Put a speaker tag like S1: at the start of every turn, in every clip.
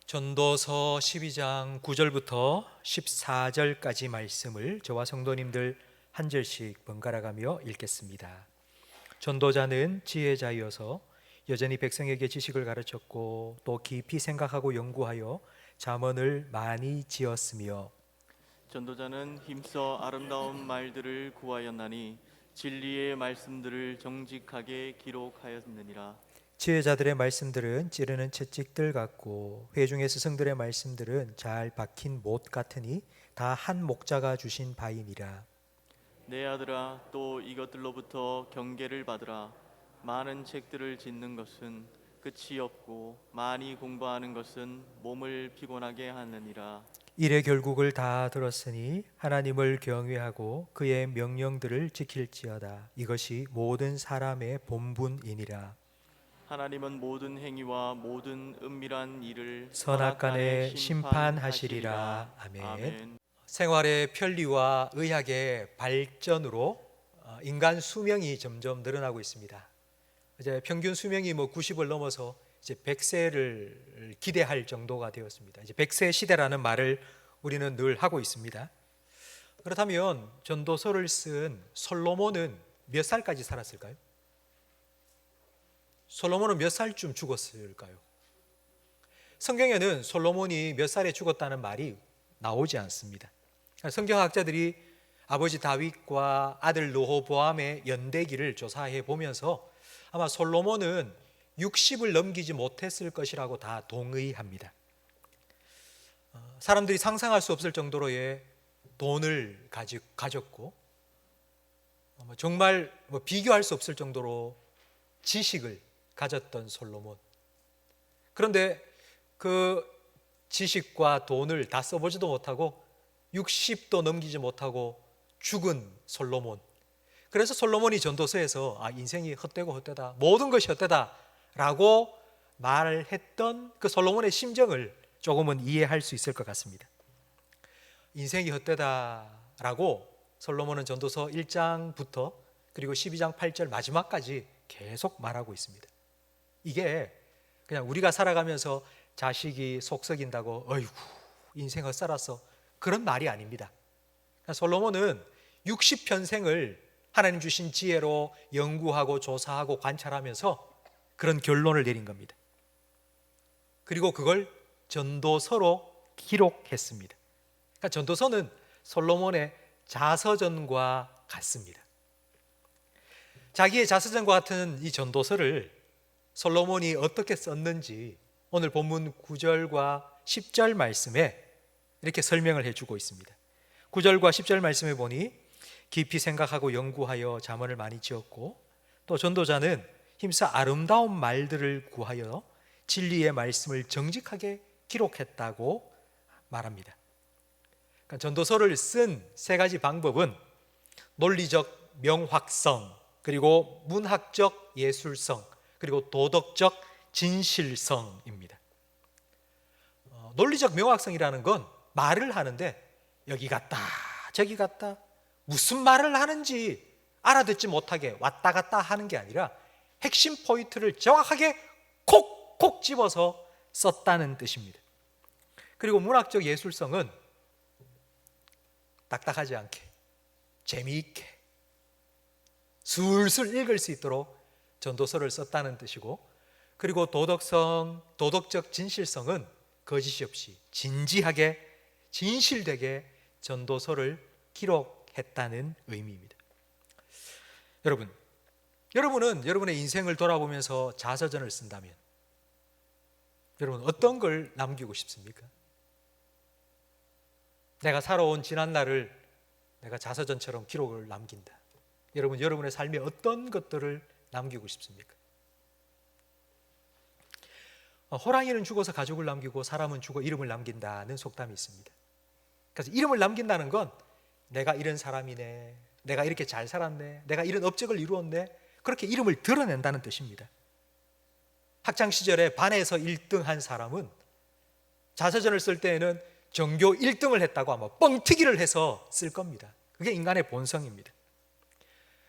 S1: 전도서 12장 9절부터 14절까지 말씀을 저와 성도님들 한 절씩 번갈아가며 읽겠습니다. 전도자는 지혜자이어서 여전히 백성에게 지식을 가르쳤고 또 깊이 생각하고 연구하여 잠언을 많이 지었으며,
S2: 전도자는 힘써 아름다운 말들을 구하였나니 진리의 말씀들을 정직하게 기록하였느니라.
S1: 지혜자들의 말씀들은 찌르는 채찍들 같고 회중의 스승들의 말씀들은 잘 박힌 못 같으니 다 한 목자가 주신 바이니라.
S2: 내 아들아, 또 이것들로부터 경계를 받으라. 많은 책들을 짓는 것은 끝이 없고 많이 공부하는 것은 몸을 피곤하게 하느니라.
S1: 일의 결국을 다 들었으니 하나님을 경외하고 그의 명령들을 지킬지어다. 이것이 모든 사람의 본분이니라.
S2: 하나님은 모든 행위와 모든 은밀한 일을
S1: 선악간에 심판하시리라. 아멘. 생활의 편리와 의학의 발전으로 인간 수명이 점점 늘어나고 있습니다. 이제 평균 수명이 90을 넘어서 이제 100세를 기대할 정도가 되었습니다. 이제 100세 시대라는 말을 우리는 늘 하고 있습니다. 그렇다면 전도서를 쓴 솔로몬은 몇 살까지 살았을까요? 솔로몬은 몇 살쯤 죽었을까요? 성경에는 솔로몬이 몇 살에 죽었다는 말이 나오지 않습니다. 성경학자들이 아버지 다윗과 아들 르호보암의 연대기를 조사해 보면서 아마 솔로몬은 60을 넘기지 못했을 것이라고 다 동의합니다. 사람들이 상상할 수 없을 정도로의 돈을 가졌고 정말 비교할 수 없을 정도로 지식을 가졌던 솔로몬. 그런데 그 지식과 돈을 다 써보지도 못하고 60도 넘기지 못하고 죽은 솔로몬. 그래서 솔로몬이 전도서에서 인생이 헛되고 헛되다, 모든 것이 헛되다 라고 말했던 그 솔로몬의 심정을 조금은 이해할 수 있을 것 같습니다. 인생이 헛되다라고 솔로몬은 전도서 1장부터 그리고 12장 8절 마지막까지 계속 말하고 있습니다. 이게 그냥 우리가 살아가면서 자식이 속썩인다고 어이구 인생 헛살았어 그런 말이 아닙니다. 솔로몬은 60평생을 하나님 주신 지혜로 연구하고 조사하고 관찰하면서 그런 결론을 내린 겁니다. 그리고 그걸 전도서로 기록했습니다. 그러니까 전도서는 솔로몬의 자서전과 같습니다. 자기의 자서전과 같은 이 전도서를 솔로몬이 어떻게 썼는지 오늘 본문 9절과 10절 말씀에 이렇게 설명을 해주고 있습니다. 9절과 10절 말씀에 보니 깊이 생각하고 연구하여 잠언을 많이 지었고 또 전도자는 힘써 아름다운 말들을 구하여 진리의 말씀을 정직하게 기록했다고 말합니다. 그러니까 전도서를 쓴 세 가지 방법은 논리적 명확성, 그리고 문학적 예술성, 그리고 도덕적 진실성입니다. 논리적 명확성이라는 건 말을 하는데 여기 갔다 저기 갔다 무슨 말을 하는지 알아듣지 못하게 왔다 갔다 하는 게 아니라 핵심 포인트를 정확하게 콕콕 집어서 썼다는 뜻입니다. 그리고 문학적 예술성은 딱딱하지 않게 재미있게 술술 읽을 수 있도록 전도서를 썼다는 뜻이고, 그리고 도덕성, 도덕적 진실성은 거짓이 없이 진지하게 진실되게 전도서를 기록했다는 의미입니다. 여러분은 여러분의 인생을 돌아보면서 자서전을 쓴다면 여러분 어떤 걸 남기고 싶습니까? 내가 살아온 지난 날을 내가 자서전처럼 기록을 남긴다. 여러분의 삶에 어떤 것들을 남기고 싶습니까? 호랑이는 죽어서 가족을 남기고 사람은 죽어 이름을 남긴다는 속담이 있습니다. 그래서 이름을 남긴다는 건 내가 이런 사람이네, 내가 이렇게 잘 살았네, 내가 이런 업적을 이루었네, 그렇게 이름을 드러낸다는 뜻입니다. 학창시절에 반에서 1등한 사람은 자서전을 쓸 때에는 전교 1등을 했다고 아마 뻥튀기를 해서 쓸 겁니다. 그게 인간의 본성입니다.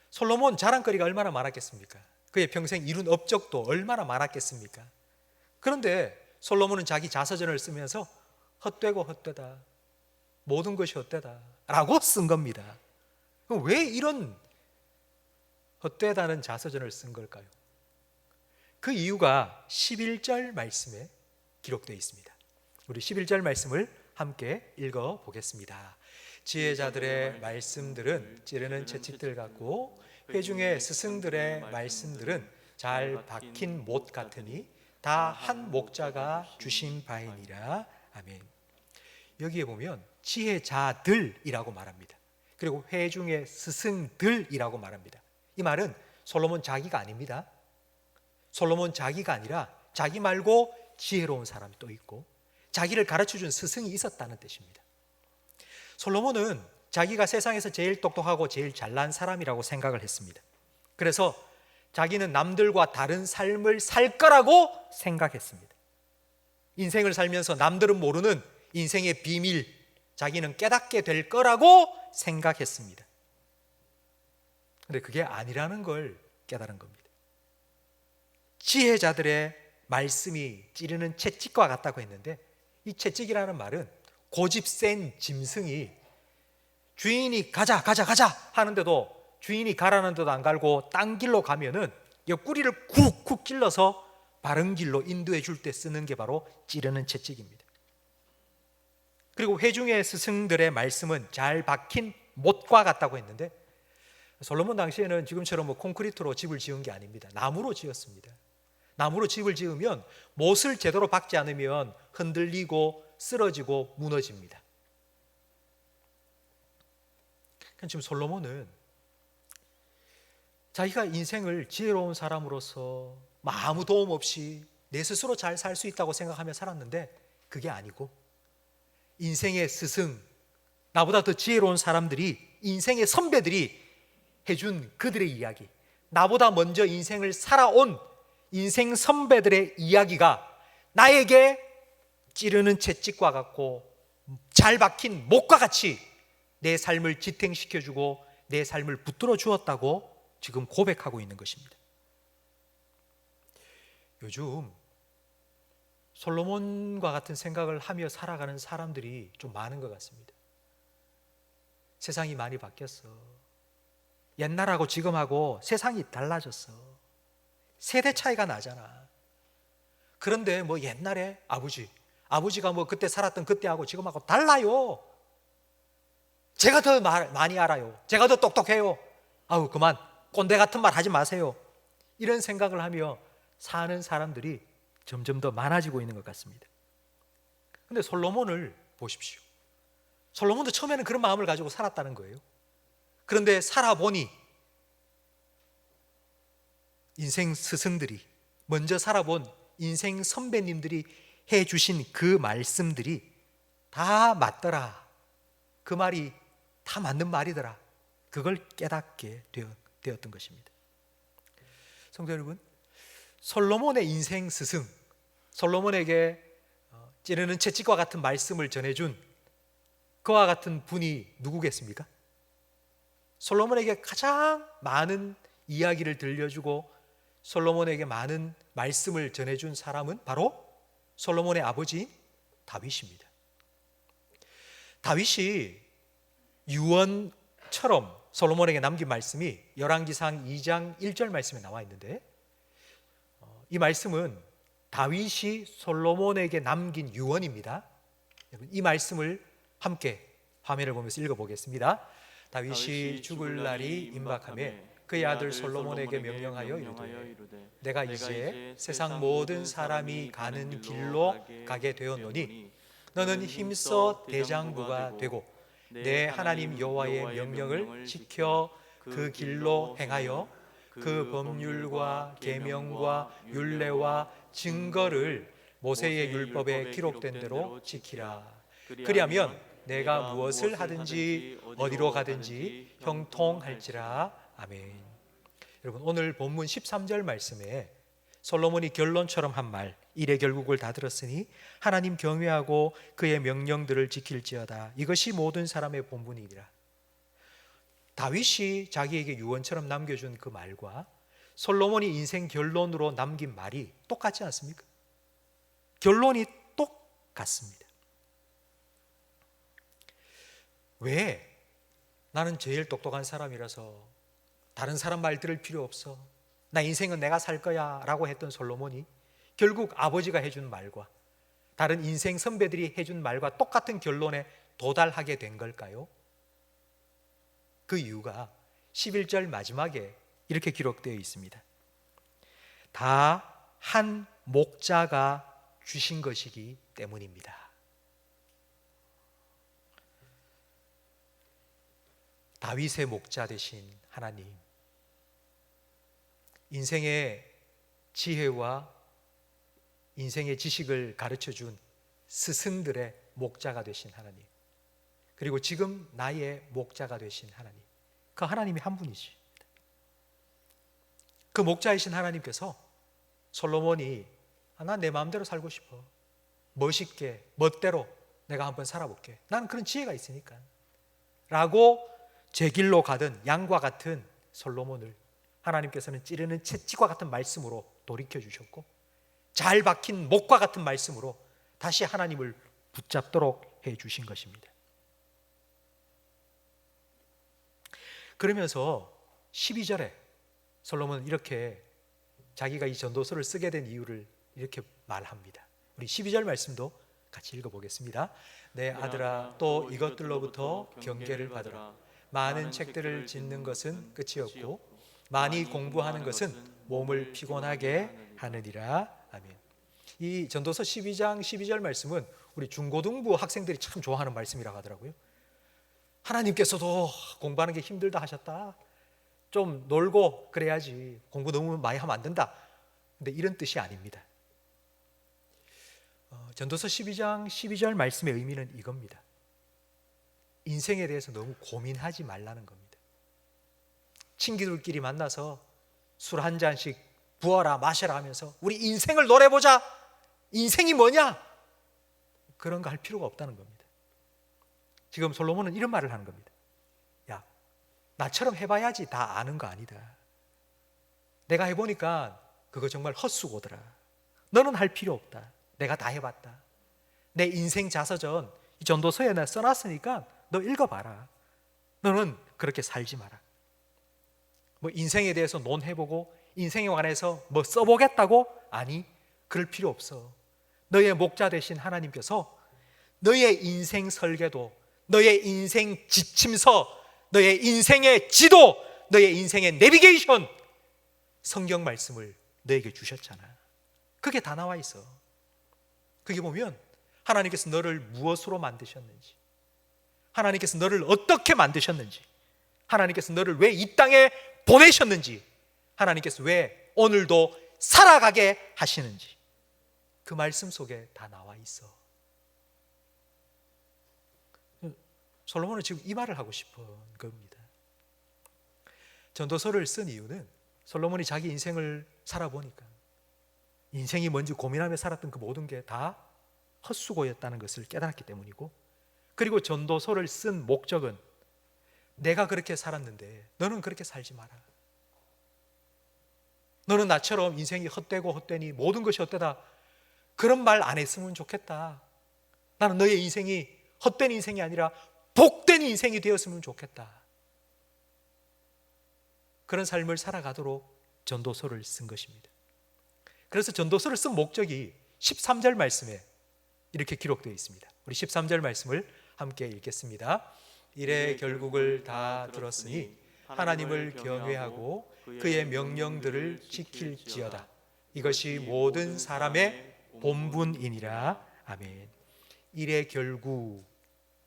S1: 솔로몬 자랑거리가 얼마나 많았겠습니까? 그의 평생 이룬 업적도 얼마나 많았겠습니까? 그런데 솔로몬은 자기 자서전을 쓰면서 헛되고 헛되다, 모든 것이 헛되다 라고 쓴 겁니다. 그럼 왜 이런 헛되다는 자서전을 쓴 걸까요? 그 이유가 11절 말씀에 기록되어 있습니다. 우리 11절 말씀을 함께 읽어보겠습니다. 지혜자들의 말씀들은 찌르는 채찍들 같고 회중의 스승들의 말씀들은 잘 박힌 못 같으니 다 한 목자가 주신 바이니라. 아멘. 여기에 보면 지혜자들이라고 말합니다. 그리고 회중의 스승들이라고 말합니다. 이 말은 솔로몬 자기가 아닙니다. 솔로몬 자기가 아니라 자기 말고 지혜로운 사람이 또 있고 자기를 가르쳐준 스승이 있었다는 뜻입니다. 솔로몬은 자기가 세상에서 제일 똑똑하고 제일 잘난 사람이라고 생각을 했습니다. 그래서 자기는 남들과 다른 삶을 살 거라고 생각했습니다. 인생을 살면서 남들은 모르는 인생의 비밀, 자기는 깨닫게 될 거라고 생각했습니다. 그런데 그게 아니라는 걸 깨달은 겁니다. 지혜자들의 말씀이 찌르는 채찍과 같다고 했는데, 이 채찍이라는 말은 고집 센 짐승이 주인이 가자 하는데도 주인이 가라는 데도 안 갈고 딴 길로 가면은 옆구리를 쿡쿡 찔러서 바른 길로 인도해 줄 때 쓰는 게 바로 찌르는 채찍입니다. 그리고 회중의 스승들의 말씀은 잘 박힌 못과 같다고 했는데, 솔로몬 당시에는 지금처럼 콘크리트로 집을 지은 게 아닙니다. 나무로 지었습니다. 나무로 집을 지으면 못을 제대로 박지 않으면 흔들리고 쓰러지고 무너집니다. 지금 솔로몬은 자기가 인생을 지혜로운 사람으로서 아무 도움 없이 내 스스로 잘 살 수 있다고 생각하며 살았는데, 그게 아니고 인생의 스승, 나보다 더 지혜로운 사람들이, 인생의 선배들이 해준 그들의 이야기, 나보다 먼저 인생을 살아온 인생 선배들의 이야기가 나에게 찌르는 채찍과 같고 잘 박힌 못과 같이 내 삶을 지탱시켜주고 내 삶을 붙들어 주었다고 지금 고백하고 있는 것입니다. 요즘 솔로몬과 같은 생각을 하며 살아가는 사람들이 좀 많은 것 같습니다. 세상이 많이 바뀌었어. 옛날하고 지금하고 세상이 달라졌어. 세대 차이가 나잖아. 그런데 옛날에 아버지가 그때 살았던 그때하고 지금하고 달라요. 제가 더 많이 알아요. 제가 더 똑똑해요. 그만 꼰대 같은 말 하지 마세요. 이런 생각을 하며 사는 사람들이 점점 더 많아지고 있는 것 같습니다. 그런데 솔로몬을 보십시오. 솔로몬도 처음에는 그런 마음을 가지고 살았다는 거예요. 그런데 살아보니 인생 스승들이, 먼저 살아본 인생 선배님들이 해주신 그 말씀들이 다 맞더라. 그 말이 다 맞는 말이더라. 그걸 깨닫게 되었던 것입니다. 성도 여러분, 솔로몬의 인생 스승, 솔로몬에게 찌르는 채찍과 같은 말씀을 전해준 그와 같은 분이 누구겠습니까? 솔로몬에게 가장 많은 이야기를 들려주고 솔로몬에게 많은 말씀을 전해준 사람은 바로 솔로몬의 아버지 다윗입니다. 다윗이 유언처럼 솔로몬에게 남긴 말씀이 열왕기상 2장 1절 말씀에 나와 있는데, 이 말씀은 다윗이 솔로몬에게 남긴 유언입니다. 이 말씀을 함께 화면을 보면서 읽어보겠습니다. 다윗이 죽을 날이 임박하매 그의 아들 솔로몬에게 명령하여 이르되 내가 이제 세상 모든 사람이 가는 길로 가게 되었노니 너는 힘써 대장부가 되고 내 하나님 여호와의 명령을 지켜 그 길로 행하여 그 법률과 계명과 율례와 증거를 모세의 율법에 기록된 대로 지키라. 그리하면 내가 무엇을 하든지 어디로 가든지 형통할지라. 아멘. 여러분, 오늘 본문 13절 말씀에 솔로몬이 결론처럼 한 말, 일의 결국을 다 들었으니 하나님 경외하고 그의 명령들을 지킬지어다. 이것이 모든 사람의 본분이니라. 다윗이 자기에게 유언처럼 남겨준 그 말과 솔로몬이 인생 결론으로 남긴 말이 똑같지 않습니까? 결론이 똑같습니다. 왜? 나는 제일 똑똑한 사람이라서 다른 사람 말 들을 필요 없어, 나 인생은 내가 살 거야 라고 했던 솔로몬이 결국 아버지가 해준 말과 다른 인생 선배들이 해준 말과 똑같은 결론에 도달하게 된 걸까요? 그 이유가 11절 마지막에 이렇게 기록되어 있습니다. 다 한 목자가 주신 것이기 때문입니다. 다윗의 목자 되신 하나님, 인생의 지혜와 인생의 지식을 가르쳐준 스승들의 목자가 되신 하나님, 그리고 지금 나의 목자가 되신 하나님, 그 하나님이 한 분이십니다. 그 목자이신 하나님께서 솔로몬이 난 내 마음대로 살고 싶어, 멋있게 멋대로 내가 한번 살아볼게, 나는 그런 지혜가 있으니까 라고 제 길로 가던 양과 같은 솔로몬을 하나님께서는 찌르는 채찍과 같은 말씀으로 돌이켜 주셨고, 잘 박힌 목과 같은 말씀으로 다시 하나님을 붙잡도록 해 주신 것입니다. 그러면서 12절에 솔로몬은 이렇게 자기가 이 전도서를 쓰게 된 이유를 이렇게 말합니다. 우리 12절 말씀도 같이 읽어보겠습니다. 내 아들아, 또 이것들로부터 경계를 받으라. 많은 책들을 짓는 것은 끝이 없고 많이 공부하는 것은 몸을 피곤하게 하느니라. 아멘. 이 전도서 12장 12절 말씀은 우리 중고등부 학생들이 참 좋아하는 말씀이라고 하더라고요. 하나님께서도 공부하는 게 힘들다 하셨다, 좀 놀고 그래야지, 공부 너무 많이 하면 안 된다. 근데 이런 뜻이 아닙니다. 전도서 12장 12절 말씀의 의미는 이겁니다. 인생에 대해서 너무 고민하지 말라는 겁니다. 친구들끼리 만나서 술 한 잔씩 부어라 마셔라 하면서 우리 인생을 노래보자, 인생이 뭐냐, 그런 거 할 필요가 없다는 겁니다. 지금 솔로몬은 이런 말을 하는 겁니다. 야, 나처럼 해봐야지 다 아는 거 아니다. 내가 해보니까 그거 정말 헛수고더라. 너는 할 필요 없다. 내가 다 해봤다. 내 인생 자서전 이 전도서에 나 써놨으니까 너 읽어봐라. 너는 그렇게 살지 마라. 뭐 인생에 대해서 논해보고 인생에 관해서 뭐 써보겠다고? 아니, 그럴 필요 없어. 너의 목자 되신 하나님께서 너의 인생 설계도, 너의 인생 지침서, 너의 인생의 지도, 너의 인생의 내비게이션, 성경 말씀을 너에게 주셨잖아. 그게 다 나와 있어. 그게 보면 하나님께서 너를 무엇으로 만드셨는지, 하나님께서 너를 어떻게 만드셨는지, 하나님께서 너를 왜 이 땅에 보내셨는지, 하나님께서 왜 오늘도 살아가게 하시는지, 그 말씀 속에 다 나와 있어. 솔로몬은 지금 이 말을 하고 싶은 겁니다. 전도서를 쓴 이유는 솔로몬이 자기 인생을 살아보니까 인생이 뭔지 고민하며 살았던 그 모든 게 다 헛수고였다는 것을 깨달았기 때문이고, 그리고 전도서를 쓴 목적은 내가 그렇게 살았는데 너는 그렇게 살지 마라. 너는 나처럼 인생이 헛되고 헛되니 모든 것이 헛되다, 그런 말 안 했으면 좋겠다. 나는 너의 인생이 헛된 인생이 아니라 복된 인생이 되었으면 좋겠다. 그런 삶을 살아가도록 전도서를 쓴 것입니다. 그래서 전도서를 쓴 목적이 13절 말씀에 이렇게 기록되어 있습니다. 우리 13절 말씀을 함께 읽겠습니다. 이래 결국을 다 들었으니 하나님을 경외하고 그의 명령들을 지킬지어다. 이것이 모든 사람의 본분이니라. 아멘. 이래 결국,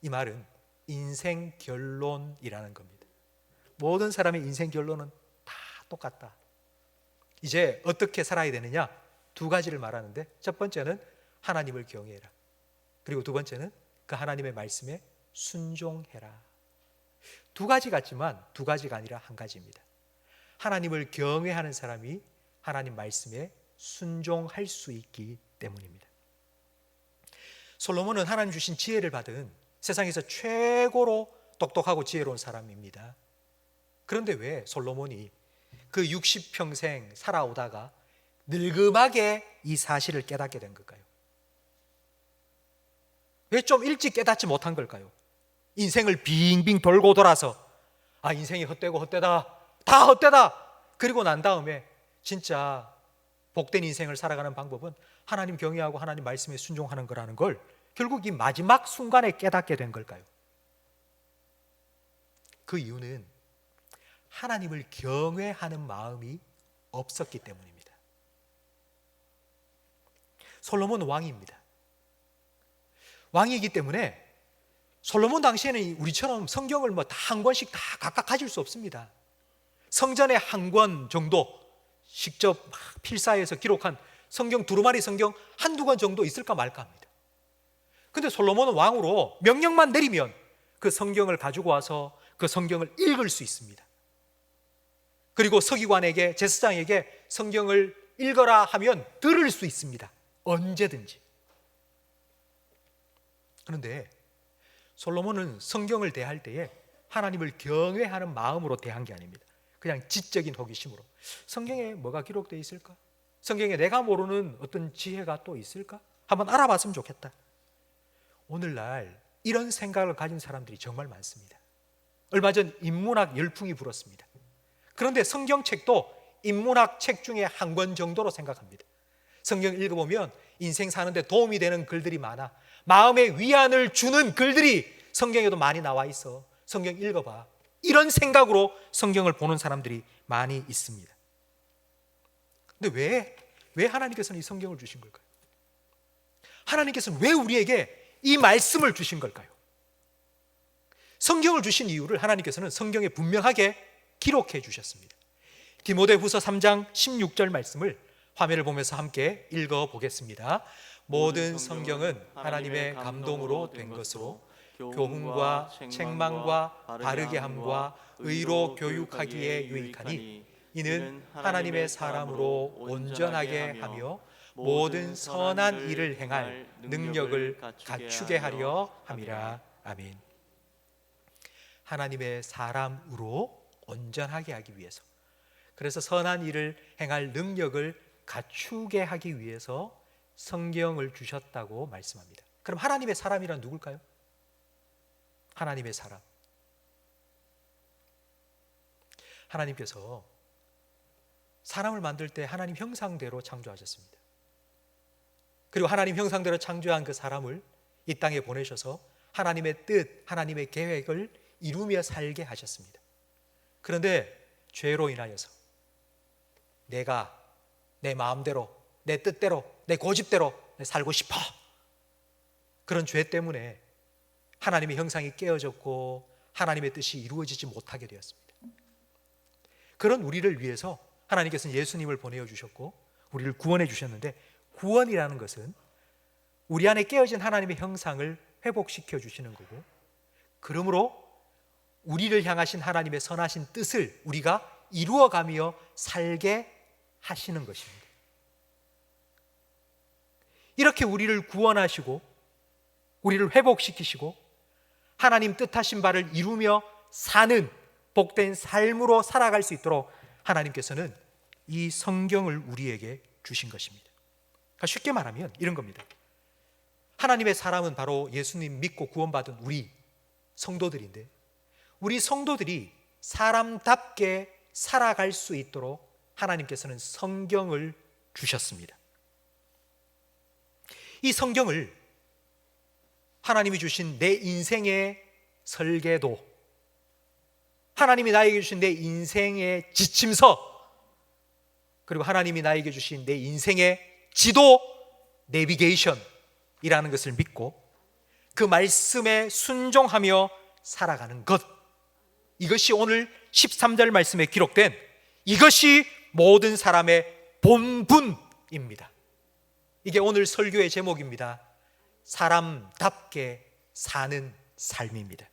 S1: 이 말은 인생 결론이라는 겁니다. 모든 사람의 인생 결론은 다 똑같다. 이제 어떻게 살아야 되느냐? 두 가지를 말하는데, 첫 번째는 하나님을 경외해라. 그리고 두 번째는 그 하나님의 말씀에 순종해라. 두 가지 같지만 두 가지가 아니라 한 가지입니다. 하나님을 경외하는 사람이 하나님 말씀에 순종할 수 있기 때문입니다. 솔로몬은 하나님 주신 지혜를 받은 세상에서 최고로 똑똑하고 지혜로운 사람입니다. 그런데 왜 솔로몬이 그 60평생 살아오다가 늙음하게 이 사실을 깨닫게 된 걸까요? 왜 좀 일찍 깨닫지 못한 걸까요? 인생을 빙빙 돌고 돌아서 인생이 헛되고 헛되다, 다 헛되다, 그리고 난 다음에 진짜 복된 인생을 살아가는 방법은 하나님 경외하고 하나님 말씀에 순종하는 거라는 걸 결국 이 마지막 순간에 깨닫게 된 걸까요? 그 이유는 하나님을 경외하는 마음이 없었기 때문입니다. 솔로몬 왕입니다. 왕이기 때문에 솔로몬 당시에는 우리처럼 성경을 다 한 권씩 다 각각 가질 수 없습니다. 성전에 한 권 정도 직접 필사해서 기록한 성경 두루마리 성경 한두 권 정도 있을까 말까 합니다. 근데 솔로몬은 왕으로 명령만 내리면 그 성경을 가지고 와서 그 성경을 읽을 수 있습니다. 그리고 서기관에게, 제사장에게 성경을 읽어라 하면 들을 수 있습니다. 언제든지. 그런데 솔로몬은 성경을 대할 때에 하나님을 경외하는 마음으로 대한 게 아닙니다. 그냥 지적인 호기심으로 성경에 뭐가 기록되어 있을까? 성경에 내가 모르는 어떤 지혜가 또 있을까? 한번 알아봤으면 좋겠다. 오늘날 이런 생각을 가진 사람들이 정말 많습니다. 얼마 전 인문학 열풍이 불었습니다. 그런데 성경책도 인문학 책 중에 한 권 정도로 생각합니다. 성경 읽어보면 인생 사는데 도움이 되는 글들이 많아. 마음의 위안을 주는 글들이 성경에도 많이 나와 있어. 성경 읽어봐. 이런 생각으로 성경을 보는 사람들이 많이 있습니다. 근데 왜 하나님께서는 이 성경을 주신 걸까요? 하나님께서는 왜 우리에게 이 말씀을 주신 걸까요? 성경을 주신 이유를 하나님께서는 성경에 분명하게 기록해 주셨습니다. 디모데후서 3장 16절 말씀을 화면을 보면서 함께 읽어보겠습니다. 모든 성경은 하나님의 감동으로 된 것으로 교훈과 책망과 바르게 함과 의로 교육하기에 유익하니 이는 하나님의 사람으로 온전하게 하며 모든 선한 일을 행할 능력을 갖추게 하려 함이라. 아멘. 하나님의 사람으로 온전하게 하기 위해서, 그래서 선한 일을 행할 능력을 갖추게 하기 위해서 성경을 주셨다고 말씀합니다. 그럼 하나님의 사람이란 누굴까요? 하나님의 사람. 하나님께서 사람을 만들 때 하나님 형상대로 창조하셨습니다. 그리고 하나님 형상대로 창조한 그 사람을 이 땅에 보내셔서 하나님의 뜻, 하나님의 계획을 이루며 살게 하셨습니다. 그런데 죄로 인하여서 내가 내 마음대로, 내 뜻대로, 내 고집대로 살고 싶어, 그런 죄 때문에 하나님의 형상이 깨어졌고 하나님의 뜻이 이루어지지 못하게 되었습니다. 그런 우리를 위해서 하나님께서는 예수님을 보내어 주셨고 우리를 구원해 주셨는데, 구원이라는 것은 우리 안에 깨어진 하나님의 형상을 회복시켜 주시는 거고, 그러므로 우리를 향하신 하나님의 선하신 뜻을 우리가 이루어가며 살게 하시는 것입니다. 이렇게 우리를 구원하시고 우리를 회복시키시고 하나님 뜻하신 바를 이루며 사는 복된 삶으로 살아갈 수 있도록 하나님께서는 이 성경을 우리에게 주신 것입니다. 그러니까 쉽게 말하면 이런 겁니다. 하나님의 사람은 바로 예수님 믿고 구원받은 우리 성도들인데, 우리 성도들이 사람답게 살아갈 수 있도록 하나님께서는 성경을 주셨습니다. 이 성경을 하나님이 주신 내 인생의 설계도, 하나님이 나에게 주신 내 인생의 지침서, 그리고 하나님이 나에게 주신 내 인생의 지도, 내비게이션이라는 것을 믿고 그 말씀에 순종하며 살아가는 것, 이것이 오늘 13절 말씀에 기록된 이것이 모든 사람의 본분입니다. 이게 오늘 설교의 제목입니다. 사람답게 사는 삶입니다.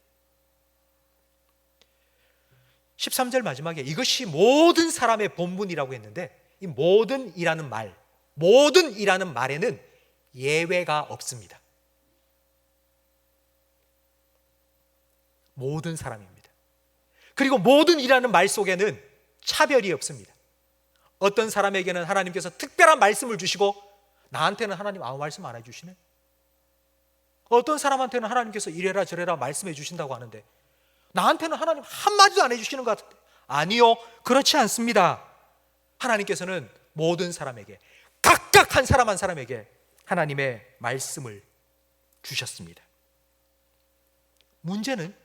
S1: 13절 마지막에 이것이 모든 사람의 본분이라고 했는데, 이 모든이라는 말에는 예외가 없습니다. 모든 사람입니다. 그리고 모든이라는 말 속에는 차별이 없습니다. 어떤 사람에게는 하나님께서 특별한 말씀을 주시고 나한테는 하나님 아무 말씀 안 해주시네. 어떤 사람한테는 하나님께서 이래라 저래라 말씀해 주신다고 하는데 나한테는 하나님 한마디도 안 해주시는 것 같은데, 아니요, 그렇지 않습니다. 하나님께서는 모든 사람에게, 각각 한 사람 한 사람에게 하나님의 말씀을 주셨습니다. 문제는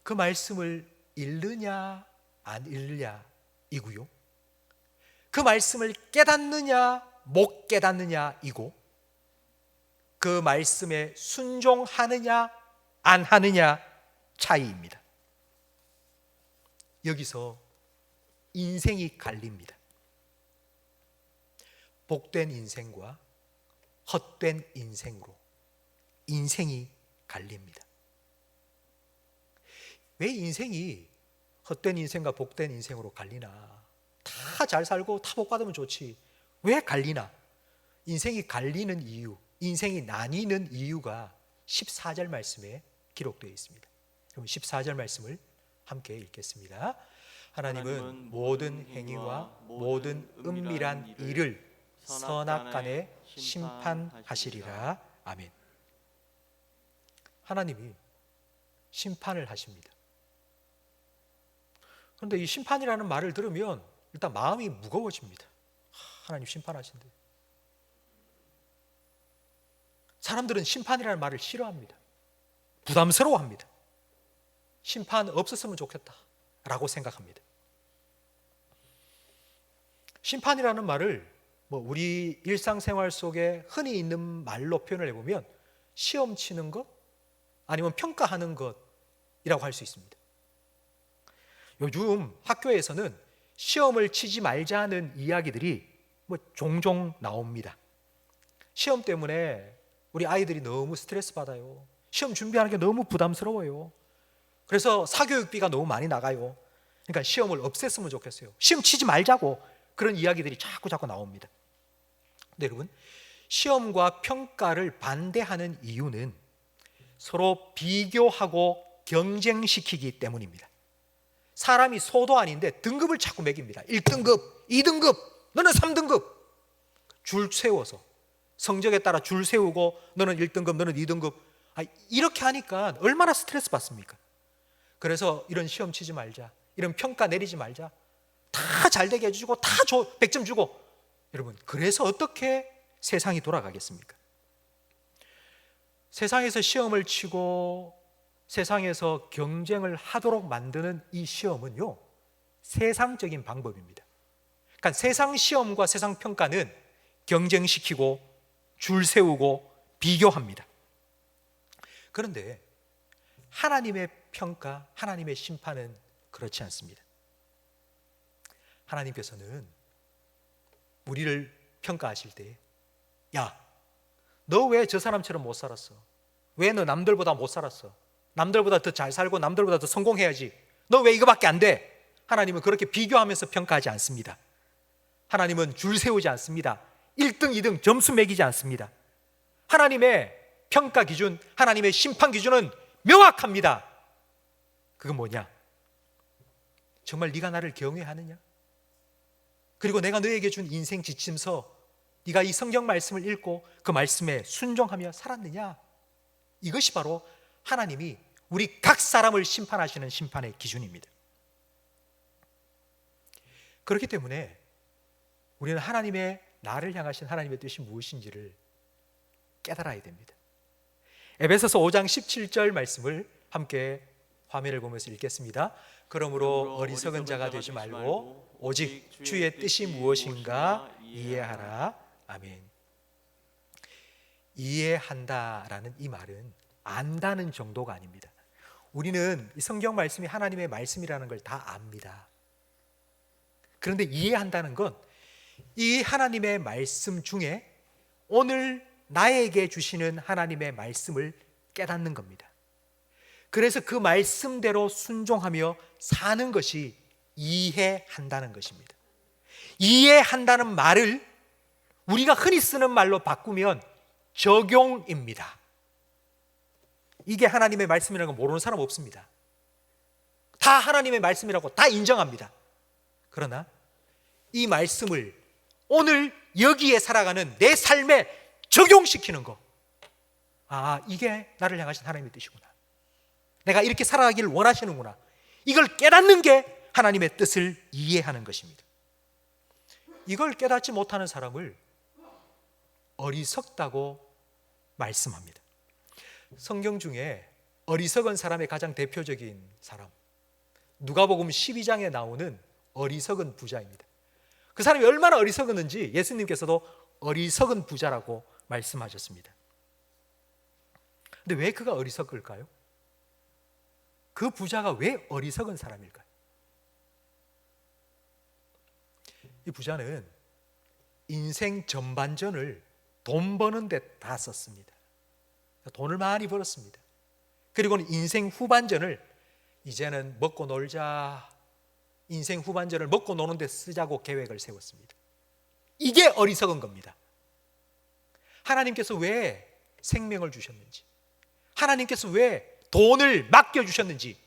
S1: 그 말씀을 읽느냐 안 읽느냐 이고요, 그 말씀을 깨닫느냐 못 깨닫느냐 이고, 그 말씀에 순종하느냐 안 하느냐 차이입니다. 여기서 인생이 갈립니다. 복된 인생과 헛된 인생으로 인생이 갈립니다. 왜 인생이 헛된 인생과 복된 인생으로 갈리나? 다 잘 살고 다 복 받으면 좋지. 왜 갈리나? 인생이 갈리는 이유, 인생이 나뉘는 이유가 14절 말씀에 기록되어 있습니다. 그럼 14절 말씀을 함께 읽겠습니다. 하나님은 모든 행위와 모든 은밀한 일을 선악간에 심판하시리라. 아멘. 하나님이 심판을 하십니다. 그런데 이 심판이라는 말을 들으면 일단 마음이 무거워집니다. 하나님 심판하신대. 사람들은 심판이라는 말을 싫어합니다. 부담스러워합니다. 심판 없었으면 좋겠다라고 생각합니다. 심판이라는 말을 우리 일상생활 속에 흔히 있는 말로 표현을 해보면 시험 치는 것 아니면 평가하는 것이라고 할 수 있습니다. 요즘 학교에서는 시험을 치지 말자는 이야기들이 종종 나옵니다. 시험 때문에 우리 아이들이 너무 스트레스 받아요. 시험 준비하는 게 너무 부담스러워요. 그래서 사교육비가 너무 많이 나가요. 그러니까 시험을 없앴으면 좋겠어요. 시험 치지 말자고, 그런 이야기들이 자꾸 나옵니다. 근데 여러분, 시험과 평가를 반대하는 이유는 서로 비교하고 경쟁시키기 때문입니다. 사람이 소도 아닌데 등급을 자꾸 매깁니다. 1등급, 2등급, 너는 3등급. 줄 세워서 성적에 따라 줄 세우고 너는 1등급, 너는 2등급. 이렇게 하니까 얼마나 스트레스 받습니까? 그래서 이런 시험 치지 말자, 이런 평가 내리지 말자, 다 잘되게 해주고 다 100점 주고. 여러분, 그래서 어떻게 세상이 돌아가겠습니까? 세상에서 시험을 치고 세상에서 경쟁을 하도록 만드는 이 시험은요, 세상적인 방법입니다. 그러니까 세상 시험과 세상 평가는 경쟁시키고 줄 세우고 비교합니다. 그런데 하나님의 평가, 하나님의 심판은 그렇지 않습니다. 하나님께서는 우리를 평가하실 때, 야, 너 왜 저 사람처럼 못 살았어? 왜 너 남들보다 못 살았어? 남들보다 더 잘 살고 남들보다 더 성공해야지. 너 왜 이거밖에 안 돼? 하나님은 그렇게 비교하면서 평가하지 않습니다. 하나님은 줄 세우지 않습니다. 1등, 2등 점수 매기지 않습니다. 하나님의 평가 기준, 하나님의 심판 기준은 명확합니다. 그건 뭐냐? 정말 네가 나를 경외하느냐? 그리고 내가 너에게 준 인생 지침서, 네가 이 성경 말씀을 읽고 그 말씀에 순종하며 살았느냐? 이것이 바로 하나님이 우리 각 사람을 심판하시는 심판의 기준입니다. 그렇기 때문에 우리는 하나님의, 나를 향하신 하나님의 뜻이 무엇인지를 깨달아야 됩니다. 에베소서 5장 17절 말씀을 함께 화면을 보면서 읽겠습니다. 그러므로 어리석은 자가 되지 말고 오직 주의 뜻이 무엇인가 이해하라. 아멘. 이해한다라는 이 말은 안다는 정도가 아닙니다. 우리는 이 성경 말씀이 하나님의 말씀이라는 걸 다 압니다. 그런데 이해한다는 건 이 하나님의 말씀 중에 오늘 나에게 주시는 하나님의 말씀을 깨닫는 겁니다. 그래서 그 말씀대로 순종하며 사는 것이 이해한다는 것입니다. 이해한다는 말을 우리가 흔히 쓰는 말로 바꾸면 적용입니다. 이게 하나님의 말씀이라는 거 모르는 사람 없습니다. 다 하나님의 말씀이라고 다 인정합니다. 그러나 이 말씀을 오늘 여기에 살아가는 내 삶에 적용시키는 거, 아, 이게 나를 향하신 하나님의 뜻이구나. 내가 이렇게 살아가기를 원하시는구나. 이걸 깨닫는 게 하나님의 뜻을 이해하는 것입니다. 이걸 깨닫지 못하는 사람을 어리석다고 말씀합니다. 성경 중에 어리석은 사람의 가장 대표적인 사람, 누가복음 12장에 나오는 어리석은 부자입니다. 그 사람이 얼마나 어리석었는지 예수님께서도 어리석은 부자라고 말씀하셨습니다. 근데 왜 그가 어리석을까요? 그 부자가 왜 어리석은 사람일까요? 이 부자는 인생 전반전을 돈 버는 데 다 썼습니다. 돈을 많이 벌었습니다. 그리고는 인생 후반전을 이제는 먹고 놀자, 인생 후반전을 먹고 노는 데 쓰자고 계획을 세웠습니다. 이게 어리석은 겁니다. 하나님께서 왜 생명을 주셨는지, 하나님께서 왜 돈을 맡겨주셨는지,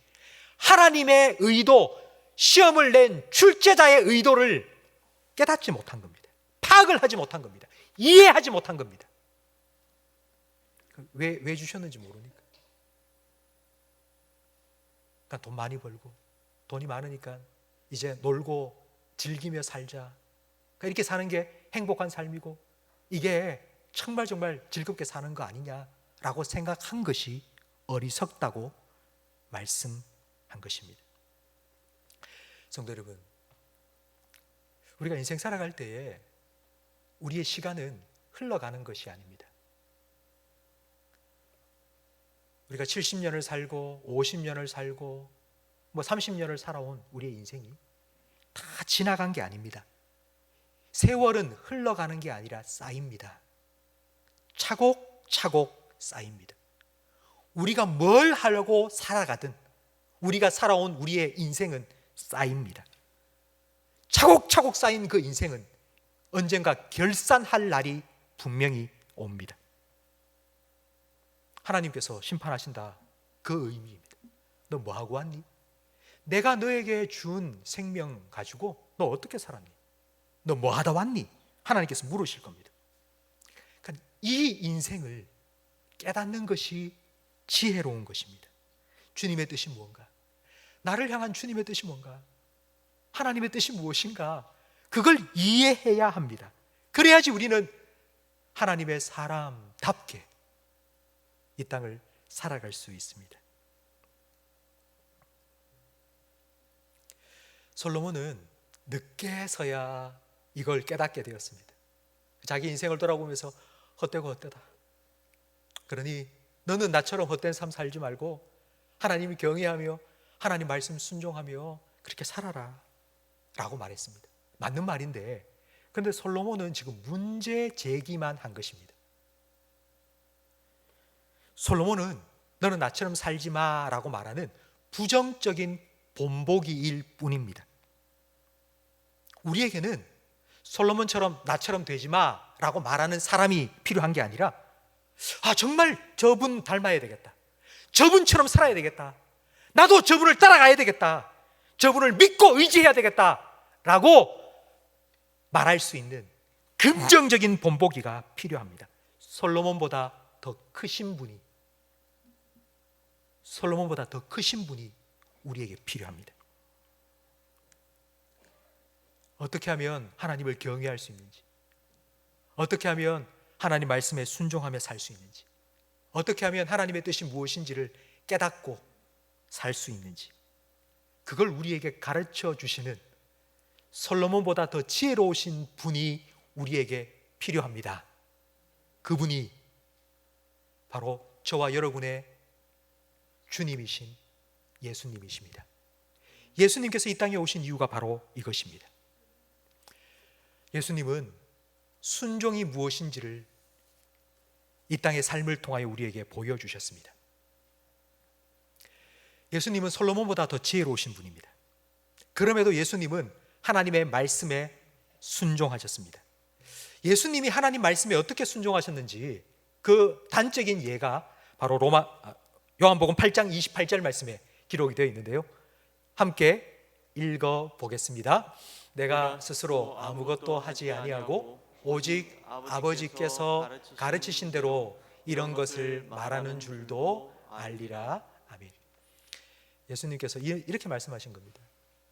S1: 하나님의 의도, 시험을 낸 출제자의 의도를 깨닫지 못한 겁니다. 파악을 하지 못한 겁니다. 이해하지 못한 겁니다. 왜 주셨는지 모르니까. 그러니까 돈 많이 벌고 돈이 많으니까 이제 놀고 즐기며 살자. 그러니까 이렇게 사는 게 행복한 삶이고 이게 정말 즐겁게 사는 거 아니냐라고 생각한 것이 어리석다고 말씀한 것입니다. 성도 여러분, 우리가 인생 살아갈 때에 우리의 시간은 흘러가는 것이 아닙니다. 우리가 70년을 살고 50년을 살고 30년을 살아온 우리의 인생이 다 지나간 게 아닙니다. 세월은 흘러가는 게 아니라 쌓입니다. 차곡차곡 쌓입니다. 우리가 뭘 하려고 살아가든 우리가 살아온 우리의 인생은 쌓입니다. 차곡차곡 쌓인 그 인생은 언젠가 결산할 날이 분명히 옵니다. 하나님께서 심판하신다, 그 의미입니다. 너 뭐하고 왔니? 내가 너에게 준 생명 가지고 너 어떻게 살았니? 너 뭐하다 왔니? 하나님께서 물으실 겁니다. 그러니까 이 인생을 깨닫는 것이 지혜로운 것입니다. 주님의 뜻이 무언가? 나를 향한 주님의 뜻이 뭔가? 하나님의 뜻이 무엇인가? 그걸 이해해야 합니다. 그래야지 우리는 하나님의 사람답게 이 땅을 살아갈 수 있습니다. 솔로몬은 늦게서야 이걸 깨닫게 되었습니다. 자기 인생을 돌아보면서 헛되고 헛되다. 그러니 너는 나처럼 헛된 삶 살지 말고 하나님을 경외하며 하나님 말씀 순종하며 그렇게 살아라 라고 말했습니다. 맞는 말인데, 그런데 솔로몬은 지금 문제 제기만 한 것입니다. 솔로몬은 너는 나처럼 살지 마라고 말하는 부정적인 본보기일 뿐입니다. 우리에게는 솔로몬처럼 나처럼 되지 마라고 말하는 사람이 필요한 게 아니라, 아, 정말 저분 닮아야 되겠다, 저분처럼 살아야 되겠다, 나도 저분을 따라가야 되겠다, 저분을 믿고 의지해야 되겠다라고 말할 수 있는 긍정적인 본보기가 필요합니다. 솔로몬보다 더 크신 분이 우리에게 필요합니다. 어떻게 하면 하나님을 경외할 수 있는지, 어떻게 하면 하나님 말씀에 순종하며 살 수 있는지, 어떻게 하면 하나님의 뜻이 무엇인지를 깨닫고 살 수 있는지, 그걸 우리에게 가르쳐 주시는 솔로몬보다 더 지혜로우신 분이 우리에게 필요합니다. 그분이 바로 저와 여러분의 주님이신 예수님이십니다. 예수님께서 이 땅에 오신 이유가 바로 이것입니다. 예수님은 순종이 무엇인지를 이 땅의 삶을 통하여 우리에게 보여주셨습니다. 예수님은 솔로몬보다 더 지혜로우신 분입니다. 그럼에도 예수님은 하나님의 말씀에 순종하셨습니다. 예수님이 하나님 말씀에 어떻게 순종하셨는지 그 단적인 예가 바로 요한복음 8장 28절 말씀에 기록이 되어 있는데요, 함께 읽어보겠습니다. 내가 스스로 아무것도 하지 아니하고 오직 아버지께서 가르치신 대로 이런 것을 말하는 줄도 알리라. 아멘. 예수님께서 이렇게 말씀하신 겁니다.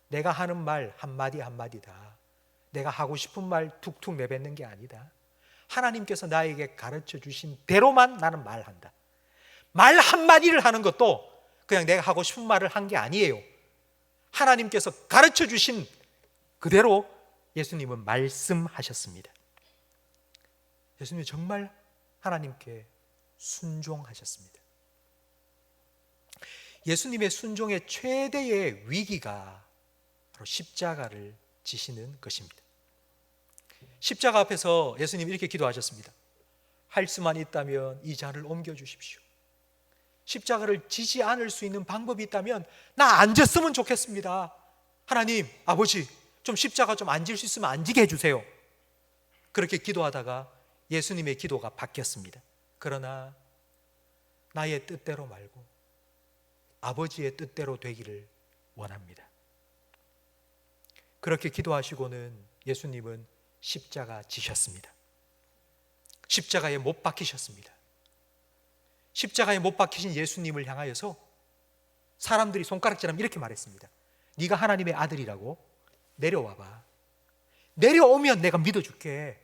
S1: 내가 하는 말 한마디 한마디 다 내가 하고 싶은 말 툭툭 내뱉는 게 아니다. 하나님께서 나에게 가르쳐 주신 대로만 나는 말한다. 말 한마디를 하는 것도 그냥 내가 하고 싶은 말을 한 게 아니에요. 하나님께서 가르쳐 주신 그대로 예수님은 말씀하셨습니다. 예수님은 정말 하나님께 순종하셨습니다. 예수님의 순종의 최대의 위기가 바로 십자가를 지시는 것입니다. 십자가 앞에서 예수님이 이렇게 기도하셨습니다. 할 수만 있다면 이 잔을 옮겨주십시오. 십자가를 지지 않을 수 있는 방법이 있다면 나 앉았으면 좋겠습니다. 하나님, 아버지, 좀 십자가 좀 앉을 수 있으면 앉게 해주세요. 그렇게 기도하다가 예수님의 기도가 바뀌었습니다. 그러나 나의 뜻대로 말고 아버지의 뜻대로 되기를 원합니다. 그렇게 기도하시고는 예수님은 십자가 지셨습니다. 십자가에 못 박히셨습니다. 십자가에 못 박히신 예수님을 향하여서 사람들이 손가락질하면 이렇게 말했습니다. 네가 하나님의 아들이라고 내려와봐. 내려오면 내가 믿어줄게.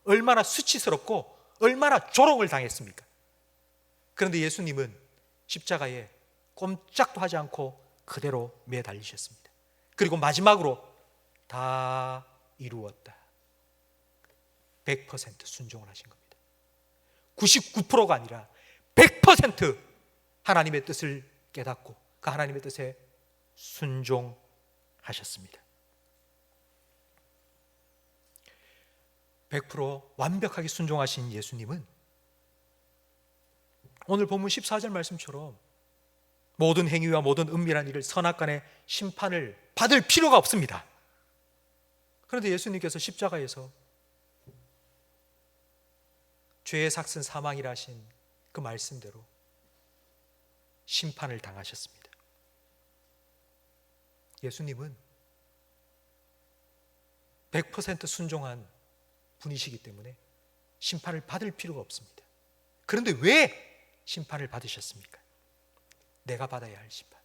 S1: 얼마나 수치스럽고 얼마나 조롱을 당했습니까? 그런데 예수님은 십자가에 꼼짝도 하지 않고 그대로 매달리셨습니다. 그리고 마지막으로 다 이루었다. 100% 순종을 하신 겁니다. 99%가 아니라 100% 하나님의 뜻을 깨닫고 그 하나님의 뜻에 순종하셨습니다. 100% 완벽하게 순종하신 예수님은 오늘 본문 14절 말씀처럼 모든 행위와 모든 은밀한 일을 선악간의 심판을 받을 필요가 없습니다. 그런데 예수님께서 십자가에서 죄의 삭슨 사망이라 하신 그 말씀대로 심판을 당하셨습니다. 예수님은 100% 순종한 분이시기 때문에 심판을 받을 필요가 없습니다. 그런데 왜 심판을 받으셨습니까? 내가 받아야 할 심판.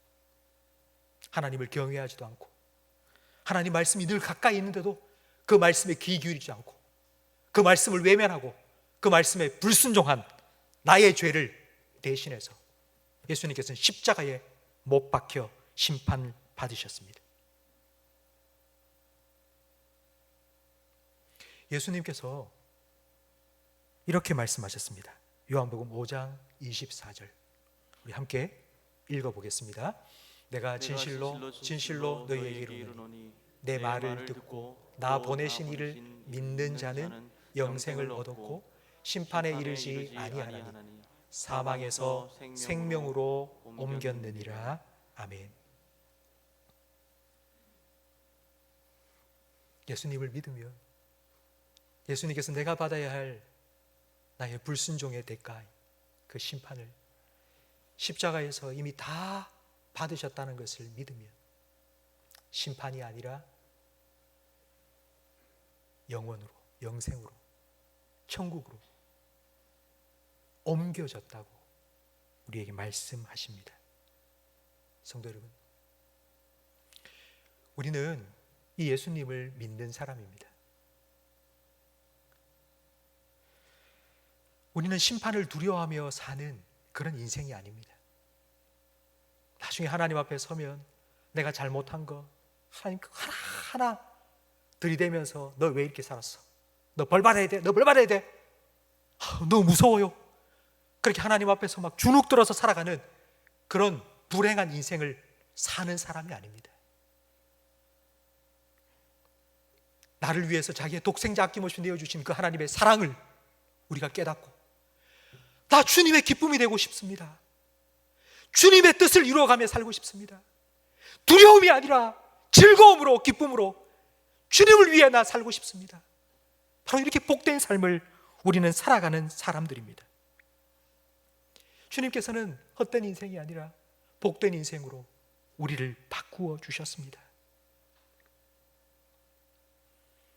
S1: 하나님을 경외하지도 않고 하나님 말씀이 늘 가까이 있는데도 그 말씀에 귀 기울이지 않고 그 말씀을 외면하고 그 말씀에 불순종한 나의 죄를 대신해서 예수님께서는 십자가에 못 박혀 심판을 받으셨습니다. 예수님께서 이렇게 말씀하셨습니다. 요한복음 5장 24절 우리 함께 읽어보겠습니다. 내가 진실로 너희에게 이르노니 내 말을 듣고 나 보내신 이를 믿는 자는 영생을 얻었고 심판에 이르지 아니하나니 사망에서 생명으로 옮겼느니라. 아멘. 예수님을 믿으면 예수님께서 내가 받아야 할 나의 불순종의 대가, 그 심판을 십자가에서 이미 다 받으셨다는 것을 믿으면 심판이 아니라 영원으로, 영생으로, 천국으로 옮겨졌다고 우리에게 말씀하십니다. 성도 여러분, 우리는 이 예수님을 믿는 사람입니다. 우리는 심판을 두려워하며 사는 그런 인생이 아닙니다. 나중에 하나님 앞에 서면 내가 잘못한 거 하나님 하나하나 들이대면서 너 왜 이렇게 살았어? 너 벌 받아야 돼? 너 벌 받아야 돼? 너무 무서워요. 그렇게 하나님 앞에서 막 주눅 들어서 살아가는 그런 불행한 인생을 사는 사람이 아닙니다. 나를 위해서 자기의 독생자 아낌없이 내어주신 그 하나님의 사랑을 우리가 깨닫고 나 주님의 기쁨이 되고 싶습니다. 주님의 뜻을 이루어가며 살고 싶습니다. 두려움이 아니라 즐거움으로, 기쁨으로 주님을 위해 나 살고 싶습니다. 바로 이렇게 복된 삶을 우리는 살아가는 사람들입니다. 주님께서는 헛된 인생이 아니라 복된 인생으로 우리를 바꾸어 주셨습니다.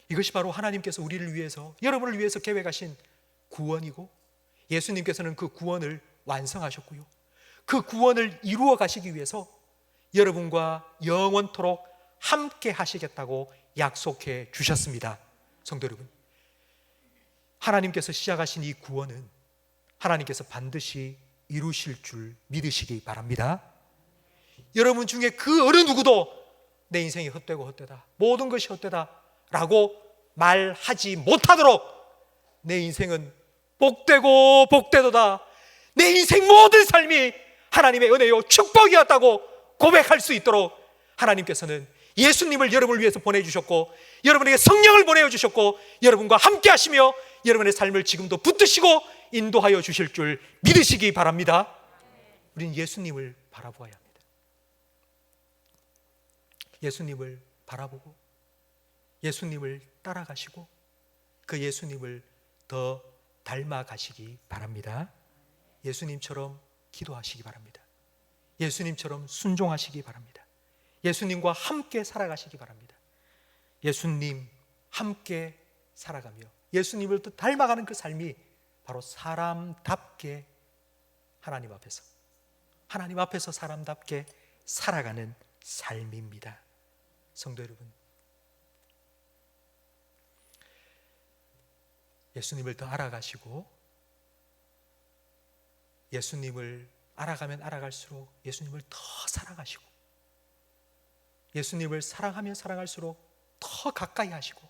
S1: 이것이 바로 하나님께서 우리를 위해서, 여러분을 위해서 계획하신 구원이고 예수님께서는 그 구원을 완성하셨고요, 그 구원을 이루어 가시기 위해서 여러분과 영원토록 함께 하시겠다고 약속해 주셨습니다. 성도 여러분, 하나님께서 시작하신 이 구원은 하나님께서 반드시 이루실 줄 믿으시기 바랍니다. 여러분 중에 그 어느 누구도 내 인생이 헛되고 헛되다, 모든 것이 헛되다 라고 말하지 못하도록 내 인생은 복되고 복되도다, 내 인생 모든 삶이 하나님의 은혜요 축복이었다고 고백할 수 있도록 하나님께서는 예수님을 여러분을 위해서 보내주셨고, 여러분에게 성령을 보내주셨고, 여러분과 함께 하시며 여러분의 삶을 지금도 붙드시고 인도하여 주실 줄 믿으시기 바랍니다. 우리는 예수님을 바라보아야 합니다. 예수님을 바라보고 예수님을 따라가시고 그 예수님을 더 닮아가시기 바랍니다. 예수님처럼 기도하시기 바랍니다. 예수님처럼 순종하시기 바랍니다. 예수님과 함께 살아가시기 바랍니다. 예수님 함께 살아가며 예수님을 또 닮아가는 그 삶이 바로 사람답게 하나님 앞에서 사람답게 살아가는 삶입니다. 성도 여러분, 예수님을 더 알아가시고 예수님을 알아가면 알아갈수록 예수님을 더 사랑하시고 예수님을 사랑하면 사랑할수록 더 가까이 하시고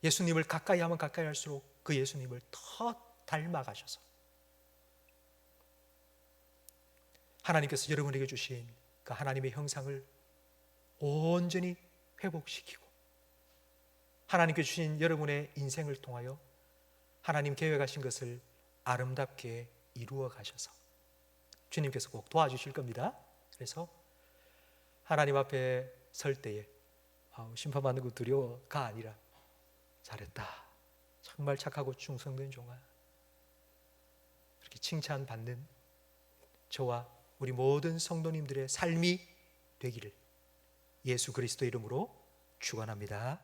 S1: 예수님을 가까이 하면 가까이 할수록 그 예수님을 더 닮아가셔서 하나님께서 여러분에게 주신 그 하나님의 형상을 온전히 회복시키고 하나님께 주신 여러분의 인생을 통하여 하나님 계획하신 것을 아름답게 이루어 가셔서 주님께서 꼭 도와주실 겁니다. 그래서 하나님 앞에 설 때에 심판받는 거 두려워가 아니라 잘했다, 정말 착하고 충성된 종아, 이렇게 칭찬받는 저와 우리 모든 성도님들의 삶이 되기를 예수 그리스도 이름으로 축원합니다.